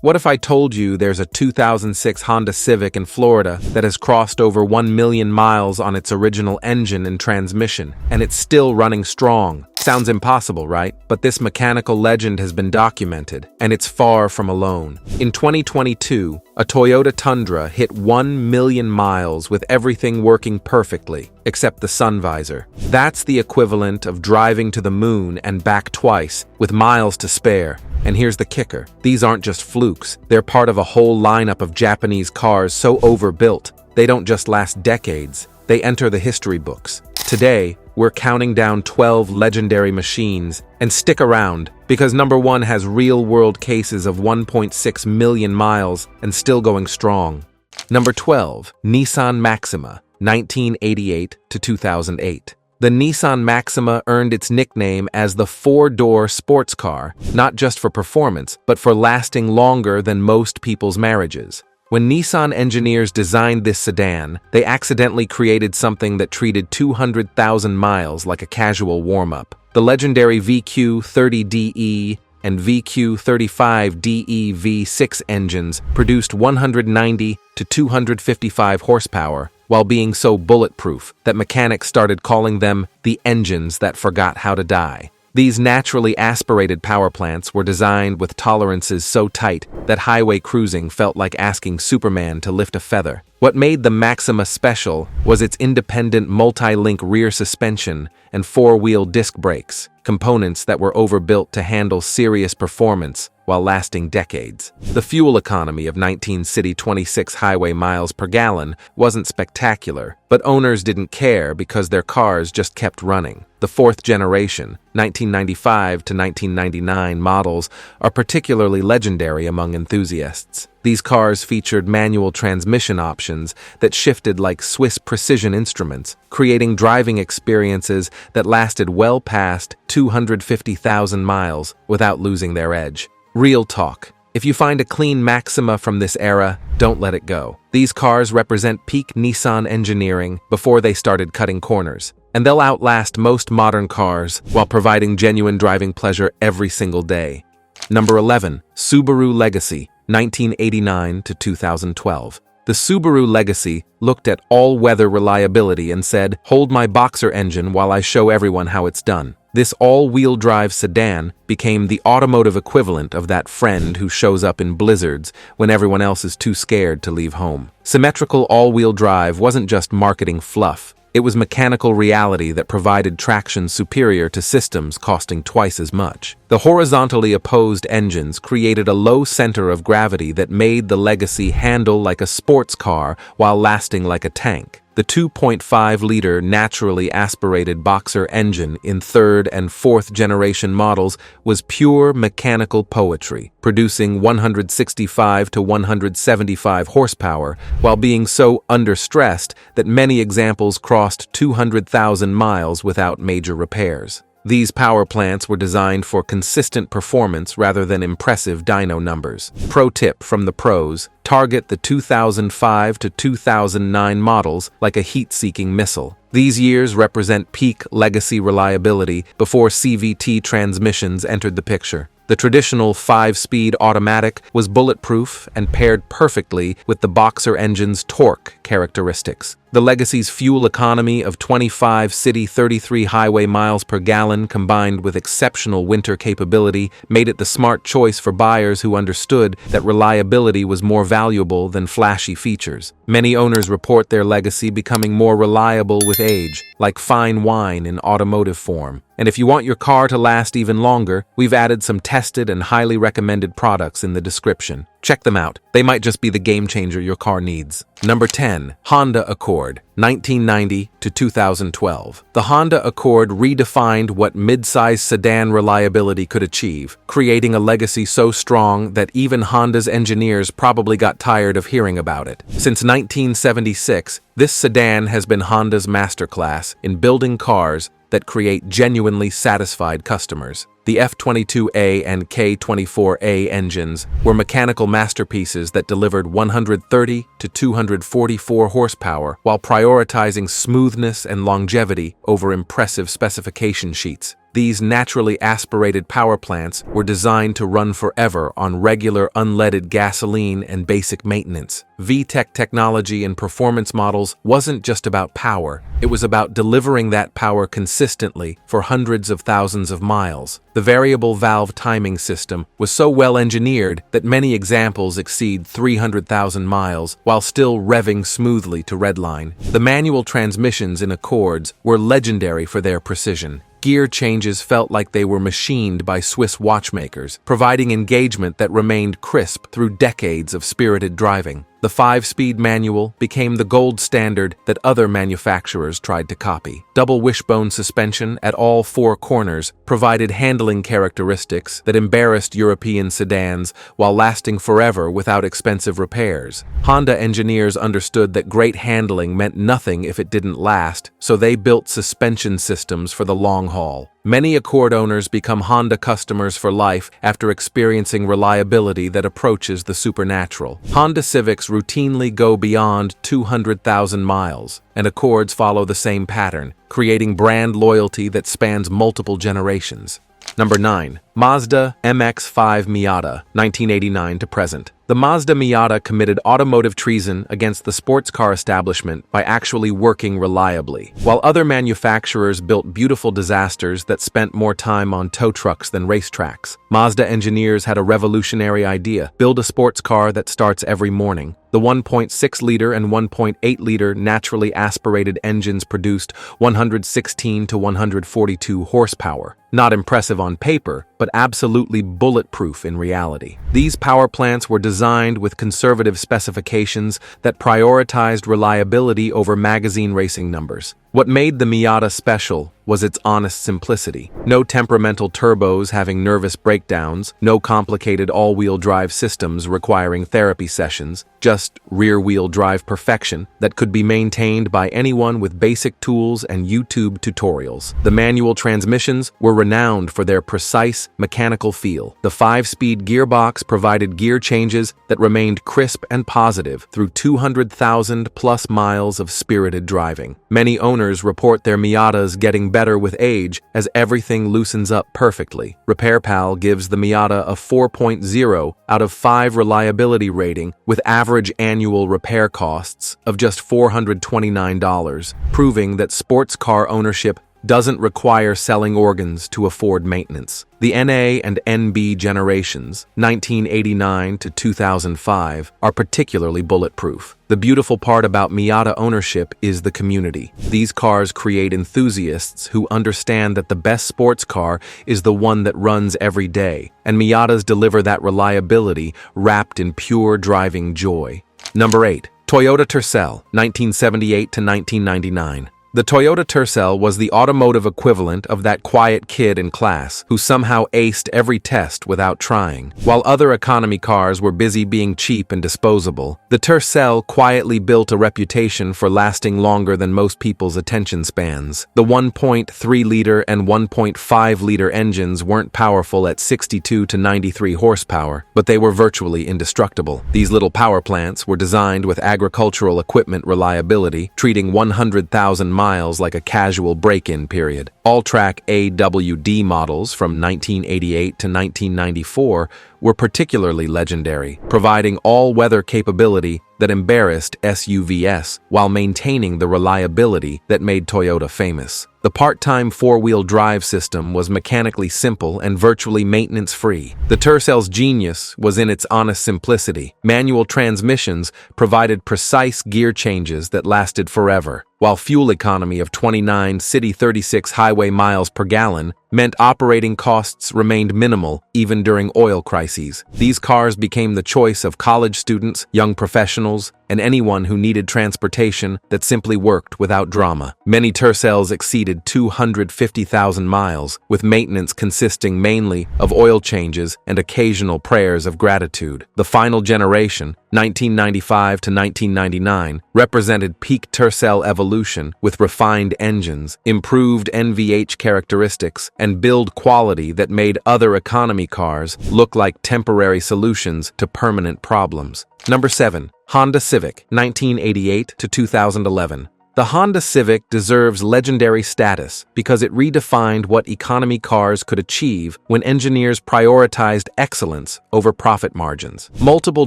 What if I told you there's a 2006 Honda Civic in Florida that has crossed over 1 million miles on its original engine and transmission, and it's still running strong? Sounds impossible, right? But this mechanical legend has been documented, and it's far from alone. In 2022, a Toyota Tundra hit 1 million miles with everything working perfectly, except the sun visor. That's the equivalent of driving to the moon and back twice, with miles to spare. And here's the kicker. These aren't just flukes. They're part of a whole lineup of Japanese cars so overbuilt, they don't just last decades. They enter the history books. Today, we're counting down 12 legendary machines, and stick around, because number 1 has real-world cases of 1.6 million miles and still going strong. Number 12, Nissan Maxima, 1988 to 2008. The Nissan Maxima earned its nickname as the four-door sports car, not just for performance, but for lasting longer than most people's marriages. When Nissan engineers designed this sedan, they accidentally created something that treated 200,000 miles like a casual warm-up. The legendary VQ30DE and VQ35DE V6 engines produced 190 to 255 horsepower, while being so bulletproof that mechanics started calling them the engines that forgot how to die. These naturally aspirated power plants were designed with tolerances so tight that highway cruising felt like asking Superman to lift a feather. What made the Maxima special was its independent multi-link rear suspension and four-wheel disc brakes, components that were overbuilt to handle serious performance while lasting decades. The fuel economy of 19 city 26 highway miles per gallon wasn't spectacular, but owners didn't care because their cars just kept running. The fourth generation, 1995 to 1999 models, are particularly legendary among enthusiasts. These cars featured manual transmission options that shifted like Swiss precision instruments, creating driving experiences that lasted well past 250,000 miles without losing their edge. Real talk. If you find a clean Maxima from this era, don't let it go. These cars represent peak Nissan engineering before they started cutting corners, and they'll outlast most modern cars while providing genuine driving pleasure every single day. Number 11, Subaru Legacy, 1989 to 2012. The Subaru Legacy looked at all-weather reliability and said, "Hold my boxer engine while I show everyone how it's done." This all-wheel drive sedan became the automotive equivalent of that friend who shows up in blizzards when everyone else is too scared to leave home. Symmetrical all-wheel drive wasn't just marketing fluff. It was mechanical reality that provided traction superior to systems costing twice as much. The horizontally opposed engines created a low center of gravity that made the Legacy handle like a sports car while lasting like a tank. The 2.5-liter naturally aspirated boxer engine in third and fourth generation models was pure mechanical poetry, producing 165 to 175 horsepower while being so understressed that many examples crossed 200,000 miles without major repairs. These power plants were designed for consistent performance rather than impressive dyno numbers. Pro tip from the pros: target the 2005 to 2009 models like a heat-seeking missile. These years represent peak Legacy reliability before CVT transmissions entered the picture. The traditional 5-speed automatic was bulletproof and paired perfectly with the boxer engine's torque characteristics. The Legacy's fuel economy of 25 city 33 highway miles per gallon combined with exceptional winter capability made it the smart choice for buyers who understood that reliability was more valuable than flashy features. Many owners report their Legacy becoming more reliable with age, like fine wine in automotive form. And if you want your car to last even longer, we've added some tested and highly recommended products in the description. Check them out. They might just be the game changer your car needs. Number 10, Honda Accord, 1990 to 2012. The Honda Accord redefined what mid-size sedan reliability could achieve, creating a Legacy so strong that even Honda's engineers probably got tired of hearing about it. Since 1976, this sedan has been Honda's masterclass in building cars that create genuinely satisfied customers. The F22A and K24A engines were mechanical masterpieces that delivered 130 to 244 horsepower while prioritizing smoothness and longevity over impressive specification sheets. These naturally aspirated power plants were designed to run forever on regular unleaded gasoline and basic maintenance. VTEC technology in performance models wasn't just about power, it was about delivering that power consistently for hundreds of thousands of miles. The variable valve timing system was so well engineered that many examples exceed 300,000 miles while still revving smoothly to redline. The manual transmissions in Accords were legendary for their precision. Gear changes felt like they were machined by Swiss watchmakers, providing engagement that remained crisp through decades of spirited driving. The 5-speed manual became the gold standard that other manufacturers tried to copy. Double wishbone suspension at all 4 corners provided handling characteristics that embarrassed European sedans while lasting forever without expensive repairs. Honda engineers understood that great handling meant nothing if it didn't last, so they built suspension systems for the long haul. Many Accord owners become Honda customers for life after experiencing reliability that approaches the supernatural. Honda Civics routinely go beyond 200,000 miles, and Accords follow the same pattern, creating brand loyalty that spans multiple generations. Number 9. Mazda MX-5 Miata, 1989 to present. The Mazda Miata committed automotive treason against the sports car establishment by actually working reliably. While other manufacturers built beautiful disasters that spent more time on tow trucks than racetracks, Mazda engineers had a revolutionary idea: build a sports car that starts every morning. The 1.6-liter and 1.8-liter naturally aspirated engines produced 116 to 142 horsepower. Not impressive on paper, but absolutely bulletproof in reality. These power plants were designed with conservative specifications that prioritized reliability over magazine racing numbers. What made the Miata special was its honest simplicity. No temperamental turbos having nervous breakdowns, no complicated all-wheel drive systems requiring therapy sessions, just rear-wheel drive perfection that could be maintained by anyone with basic tools and YouTube tutorials. The manual transmissions were renowned for their precise, mechanical feel. The 5-speed gearbox provided gear changes that remained crisp and positive through 200,000-plus miles of spirited driving. Many owners report their Miatas getting better with age as everything loosens up perfectly. RepairPal gives the Miata a 4.0 out of 5 reliability rating with average annual repair costs of just $429, proving that sports car ownership doesn't require selling organs to afford maintenance. The NA and NB generations, 1989 to 2005, are particularly bulletproof. The beautiful part about Miata ownership is the community. These cars create enthusiasts who understand that the best sports car is the one that runs every day, and Miatas deliver that reliability wrapped in pure driving joy. Number 8. Toyota Tercel, 1978 to 1999. The Toyota Tercel was the automotive equivalent of that quiet kid in class who somehow aced every test without trying. While other economy cars were busy being cheap and disposable, the Tercel quietly built a reputation for lasting longer than most people's attention spans. The 1.3-liter and 1.5-liter engines weren't powerful at 62 to 93 horsepower, but they were virtually indestructible. These little power plants were designed with agricultural equipment reliability, treating 100,000 miles like a casual break-in period. All-track AWD models from 1988 to 1994 were particularly legendary, providing all-weather capability that embarrassed SUVs while maintaining the reliability that made Toyota famous. The part-time 4-wheel drive system was mechanically simple and virtually maintenance-free. The Tercel's genius was in its honest simplicity. Manual transmissions provided precise gear changes that lasted forever, while fuel economy of 29 city 36 highway miles per gallon meant operating costs remained minimal even during oil crises. These cars became the choice of college students, young professionals, and anyone who needed transportation that simply worked without drama. Many Tercels exceeded 250,000 miles, with maintenance consisting mainly of oil changes and occasional prayers of gratitude. The final generation, 1995 to 1999, represented peak Tercel evolution with refined engines, improved NVH characteristics, and build quality that made other economy cars look like temporary solutions to permanent problems. Number 7. Honda Civic, 1988 to 2011. The Honda Civic deserves legendary status because it redefined what economy cars could achieve when engineers prioritized excellence over profit margins. Multiple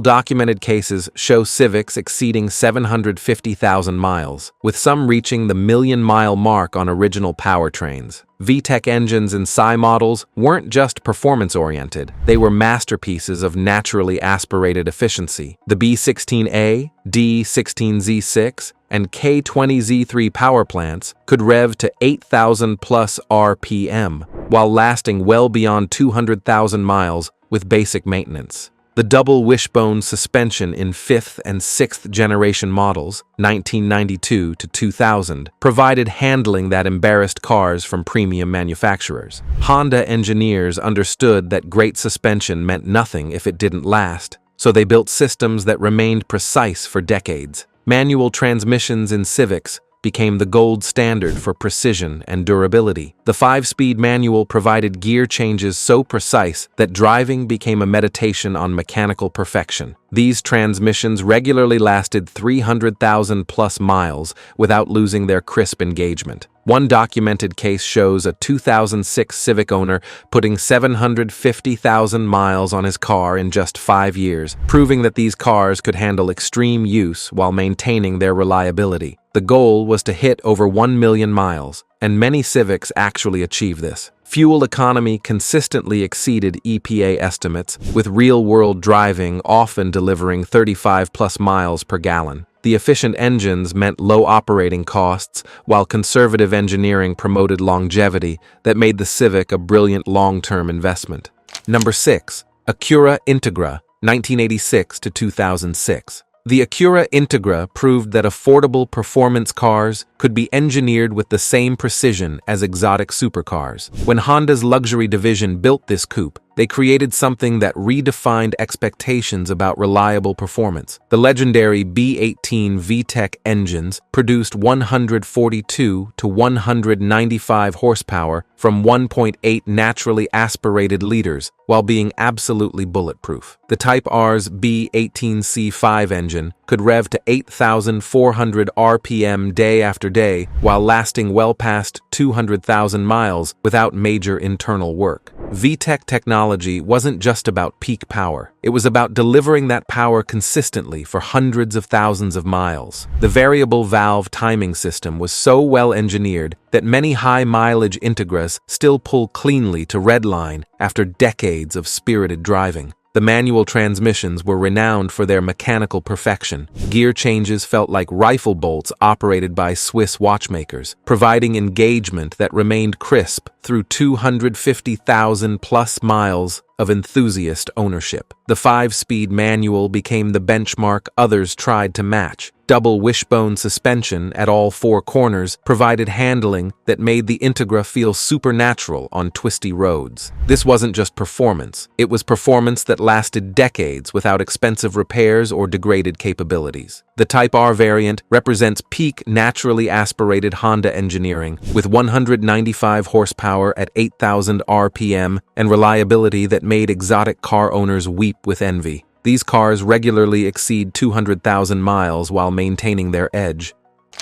documented cases show Civics exceeding 750,000 miles, with some reaching the million-mile mark on original powertrains. VTEC engines and Psi models weren't just performance-oriented, they were masterpieces of naturally aspirated efficiency. The B16A, D16Z6, and K20Z3 power plants could rev to 8,000 plus RPM, while lasting well beyond 200,000 miles with basic maintenance. The double wishbone suspension in 5th and 6th generation models, 1992 to 2000, provided handling that embarrassed cars from premium manufacturers. Honda engineers understood that great suspension meant nothing if it didn't last, so they built systems that remained precise for decades. Manual transmissions in Civics became the gold standard for precision and durability. The 5-speed manual provided gear changes so precise that driving became a meditation on mechanical perfection. These transmissions regularly lasted 300,000 plus miles without losing their crisp engagement. One documented case shows a 2006 Civic owner putting 750,000 miles on his car in just 5 years, proving that these cars could handle extreme use while maintaining their reliability. The goal was to hit over 1 million miles, and many Civics actually achieve this. Fuel economy consistently exceeded EPA estimates, with real-world driving often delivering 35 plus miles per gallon. The efficient engines meant low operating costs, while conservative engineering promoted longevity that made the Civic a brilliant long-term investment. Number 6. Acura Integra, 1986 to 2006. The Acura Integra proved that affordable performance cars could be engineered with the same precision as exotic supercars. When Honda's luxury division built this coupe, they created something that redefined expectations about reliable performance. The legendary B18 VTEC engines produced 142 to 195 horsepower from 1.8 naturally aspirated liters, while being absolutely bulletproof. The Type R's B18C5 engine could rev to 8,400 RPM day after day, while lasting well past 200,000 miles without major internal work. VTEC technology wasn't just about peak power. It was about delivering that power consistently for hundreds of thousands of miles. The variable valve timing system was so well engineered that many high-mileage Integras still pull cleanly to redline after decades of spirited driving. The manual transmissions were renowned for their mechanical perfection. Gear changes felt like rifle bolts operated by Swiss watchmakers, providing engagement that remained crisp through 250,000 plus miles of enthusiast ownership. The 5-speed manual became the benchmark others tried to match. Double wishbone suspension at all 4 corners provided handling that made the Integra feel supernatural on twisty roads. This wasn't just performance, it was performance that lasted decades without expensive repairs or degraded capabilities. The Type R variant represents peak naturally aspirated Honda engineering, with 195 horsepower at 8,000 RPM and reliability that made exotic car owners weep with envy. These cars regularly exceed 200,000 miles while maintaining their edge.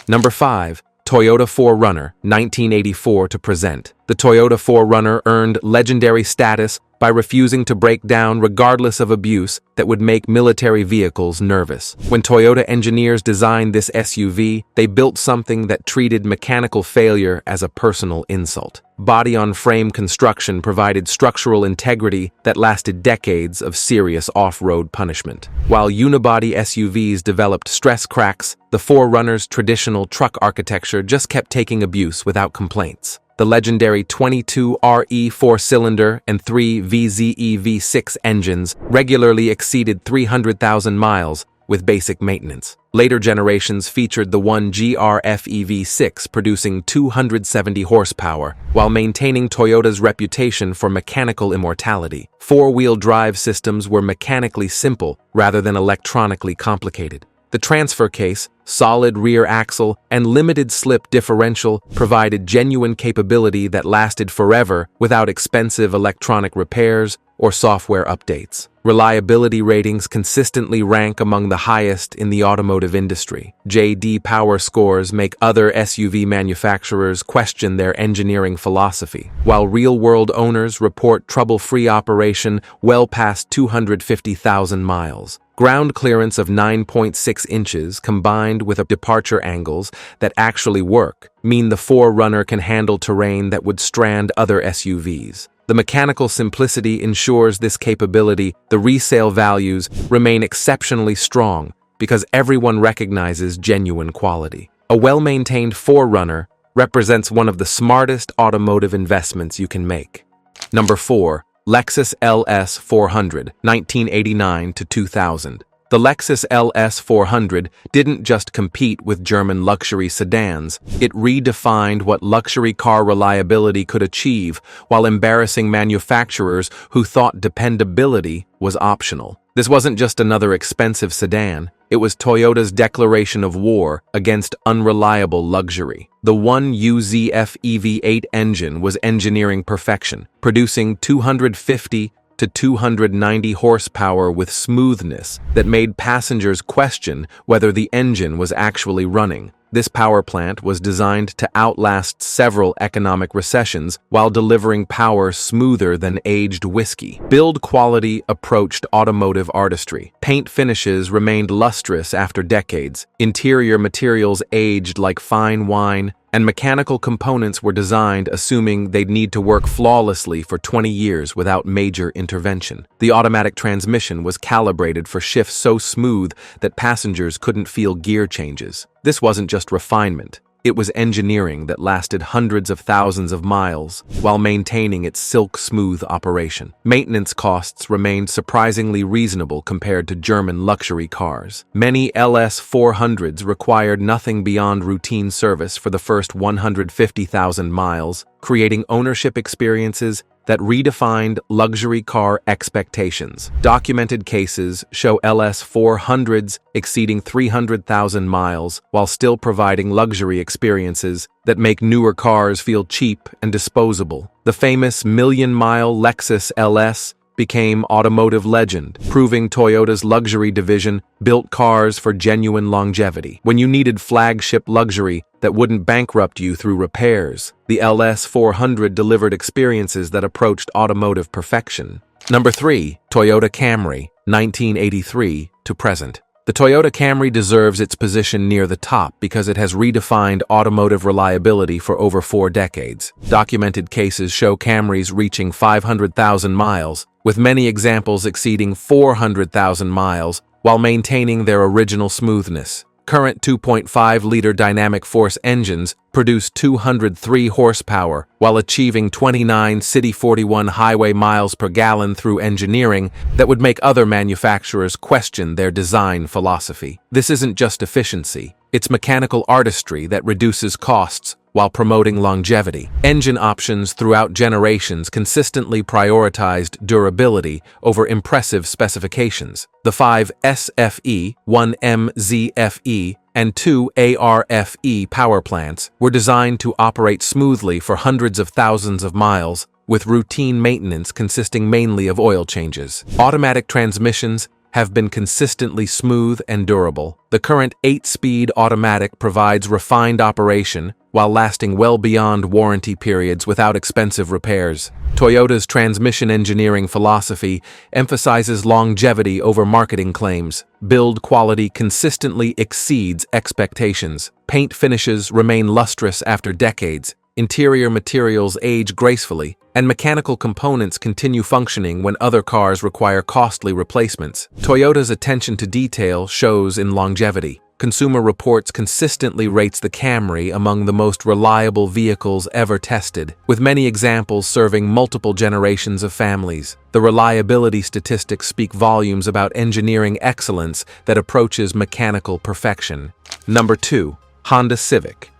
Number 5. Toyota 4Runner, 1984 to present. The Toyota 4Runner earned legendary status by refusing to break down regardless of abuse that would make military vehicles nervous. When Toyota engineers designed this SUV, they built something that treated mechanical failure as a personal insult. Body-on-frame construction provided structural integrity that lasted decades of serious off-road punishment. While unibody SUVs developed stress cracks, the 4Runner's traditional truck architecture just kept taking abuse without complaints. The legendary 22RE 4-cylinder and 3 VZE V6 engines regularly exceeded 300,000 miles with basic maintenance. Later generations featured the 1GR-FE V6 producing 270 horsepower, while maintaining Toyota's reputation for mechanical immortality. 4-wheel drive systems were mechanically simple rather than electronically complicated. The transfer case, solid rear axle, and limited slip differential provided genuine capability that lasted forever without expensive electronic repairs or software updates. Reliability ratings consistently rank among the highest in the automotive industry. J.D. Power scores make other SUV manufacturers question their engineering philosophy, while real-world owners report trouble-free operation well past 250,000 miles. Ground clearance of 9.6 inches combined with departure angles that actually work mean the 4Runner can handle terrain that would strand other SUVs. The mechanical simplicity ensures this capability. The resale values remain exceptionally strong because everyone recognizes genuine quality. A well-maintained 4Runner represents one of the smartest automotive investments you can make. Number 4. Lexus LS400, 1989 to 2000. The Lexus LS400 didn't just compete with German luxury sedans, it redefined what luxury car reliability could achieve while embarrassing manufacturers who thought dependability was optional. This wasn't just another expensive sedan, it was Toyota's declaration of war against unreliable luxury. The 1UZF EV8 engine was engineering perfection, producing 250 to 290 horsepower with smoothness that made passengers question whether the engine was actually running. This power plant was designed to outlast several economic recessions while delivering power smoother than aged whiskey. Build quality approached automotive artistry. Paint finishes remained lustrous after decades. Interior materials aged like fine wine, and mechanical components were designed assuming they'd need to work flawlessly for 20 years without major intervention. The automatic transmission was calibrated for shifts so smooth that passengers couldn't feel gear changes. This wasn't just refinement. It was engineering that lasted hundreds of thousands of miles while maintaining its silk-smooth operation. Maintenance costs remained surprisingly reasonable compared to German luxury cars. Many LS400s required nothing beyond routine service for the first 150,000 miles, creating ownership experiences that redefined luxury car expectations. Documented cases show LS400s exceeding 300,000 miles while still providing luxury experiences that make newer cars feel cheap and disposable. The famous million-mile Lexus LS became automotive legend, proving Toyota's luxury division built cars for genuine longevity. When you needed flagship luxury that wouldn't bankrupt you through repairs, the LS400 delivered experiences that approached automotive perfection. Number 3. Toyota Camry, 1983 to present. The Toyota Camry deserves its position near the top because it has redefined automotive reliability for over 4 decades. Documented cases show Camrys reaching 500,000 miles, with many examples exceeding 400,000 miles while maintaining their original smoothness. Current 2.5-liter dynamic force engines produce 203 horsepower while achieving 29 City 41 highway miles per gallon through engineering that would make other manufacturers question their design philosophy. This isn't just efficiency, it's mechanical artistry that reduces costs while promoting longevity. Engine options throughout generations consistently prioritized durability over impressive specifications. The 5 SFE, 1 MZFE, and 2 ARFE power plants were designed to operate smoothly for hundreds of thousands of miles, with routine maintenance consisting mainly of oil changes. Automatic transmissions have been consistently smooth and durable. The current 8-speed automatic provides refined operation while lasting well beyond warranty periods without expensive repairs. Toyota's transmission engineering philosophy emphasizes longevity over marketing claims. Build quality consistently exceeds expectations. Paint finishes remain lustrous after decades. Interior materials age gracefully, and mechanical components continue functioning when other cars require costly replacements. Toyota's attention to detail shows in longevity. Consumer Reports consistently rates the Camry among the most reliable vehicles ever tested, with many examples serving multiple generations of families. The reliability statistics speak volumes about engineering excellence that approaches mechanical perfection. Number 2. Honda Civic,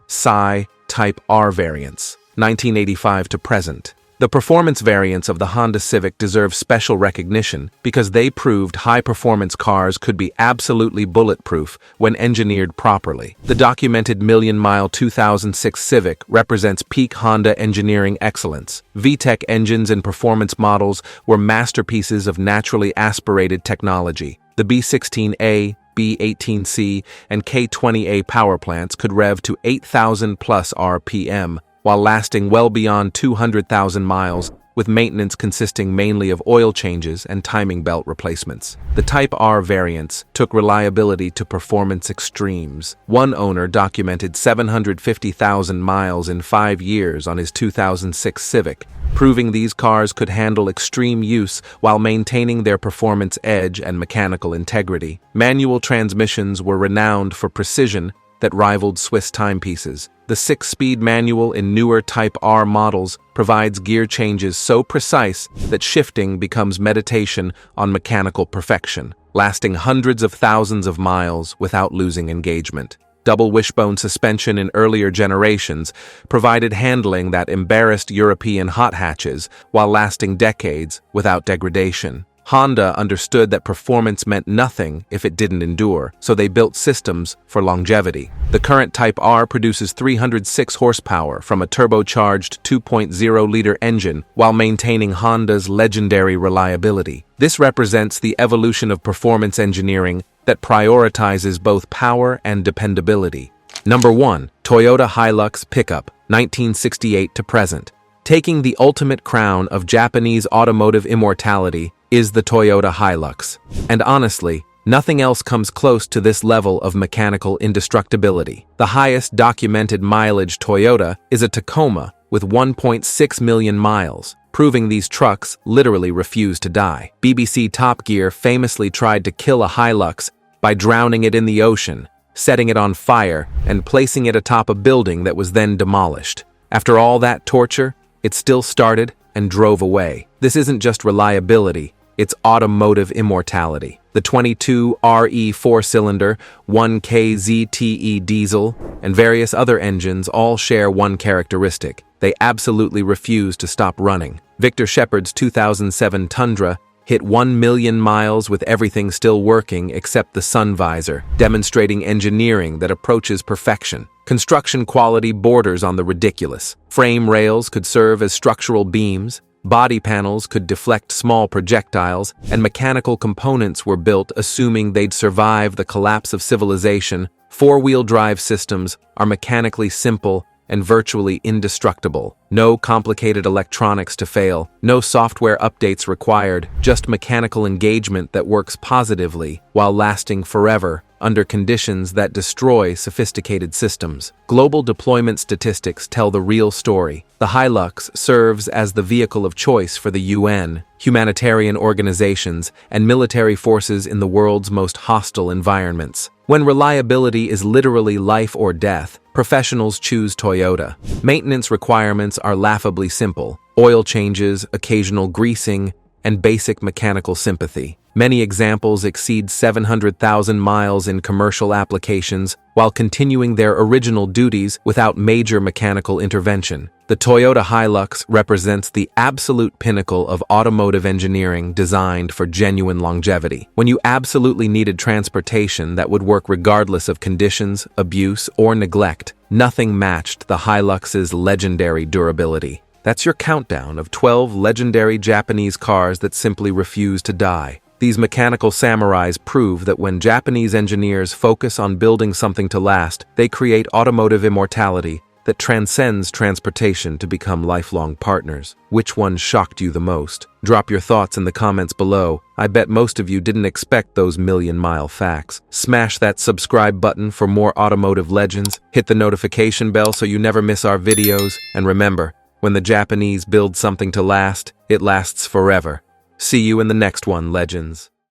Type R variants, 1985 to present. The performance variants of the Honda Civic deserve special recognition because they proved high-performance cars could be absolutely bulletproof when engineered properly. The documented million-mile 2006 Civic represents peak Honda engineering excellence. VTEC engines and performance models were masterpieces of naturally aspirated technology. The B16A, B18C, and K20A power plants could rev to 8,000 plus RPM, while lasting well beyond 200,000 miles, with maintenance consisting mainly of oil changes and timing belt replacements. The Type R variants took reliability to performance extremes. One owner documented 750,000 miles in 5 years on his 2006 Civic, proving these cars could handle extreme use while maintaining their performance edge and mechanical integrity. Manual transmissions were renowned for precision that rivaled Swiss timepieces. The 6-speed manual in newer Type R models provides gear changes so precise that shifting becomes meditation on mechanical perfection, lasting hundreds of thousands of miles without losing engagement. Double wishbone suspension in earlier generations provided handling that embarrassed European hot hatches while lasting decades without degradation. Honda understood that performance meant nothing if it didn't endure, so they built systems for longevity. The current Type R produces 306 horsepower from a turbocharged 2.0-liter engine while maintaining Honda's legendary reliability. This represents the evolution of performance engineering that prioritizes both power and dependability. Number 1. Toyota Hilux Pickup, 1968 to present. Taking the ultimate crown of Japanese automotive immortality is the Toyota Hilux. And honestly, nothing else comes close to this level of mechanical indestructibility. The highest documented mileage Toyota is a Tacoma with 1.6 million miles, proving these trucks literally refuse to die. BBC Top Gear famously tried to kill a Hilux by drowning it in the ocean, setting it on fire, and placing it atop a building that was then demolished. After all that torture, it still started and drove away. This isn't just reliability, it's automotive immortality. The 22 RE 4-cylinder, 1K ZTE diesel, and various other engines all share one characteristic: they absolutely refuse to stop running. Victor Shepard's 2007 Tundra hit 1 million miles with everything still working except the sun visor, demonstrating engineering that approaches perfection. Construction quality borders on the ridiculous. Frame rails could serve as structural beams, body panels could deflect small projectiles, and mechanical components were built assuming they'd survive the collapse of civilization. Four-wheel drive systems are mechanically simple and virtually indestructible. No complicated electronics to fail, no software updates required, just mechanical engagement that works positively while lasting forever under conditions that destroy sophisticated systems. Global deployment statistics tell the real story. The Hilux serves as the vehicle of choice for the UN, humanitarian organizations, and military forces in the world's most hostile environments. When reliability is literally life or death, professionals choose Toyota. Maintenance requirements are laughably simple: oil changes, occasional greasing, and basic mechanical sympathy. Many examples exceed 700,000 miles in commercial applications while continuing their original duties without major mechanical intervention. The Toyota Hilux represents the absolute pinnacle of automotive engineering designed for genuine longevity. When you absolutely needed transportation that would work regardless of conditions, abuse, or neglect, nothing matched the Hilux's legendary durability. That's your countdown of 12 legendary Japanese cars that simply refuse to die. These mechanical samurais prove that when Japanese engineers focus on building something to last, they create automotive immortality that transcends transportation to become lifelong partners. Which one shocked you the most? Drop your thoughts in the comments below. I bet most of you didn't expect those million-mile facts. Smash that subscribe button for more automotive legends. Hit the notification bell so you never miss our videos. And remember, when the Japanese build something to last, it lasts forever. See you in the next one, legends.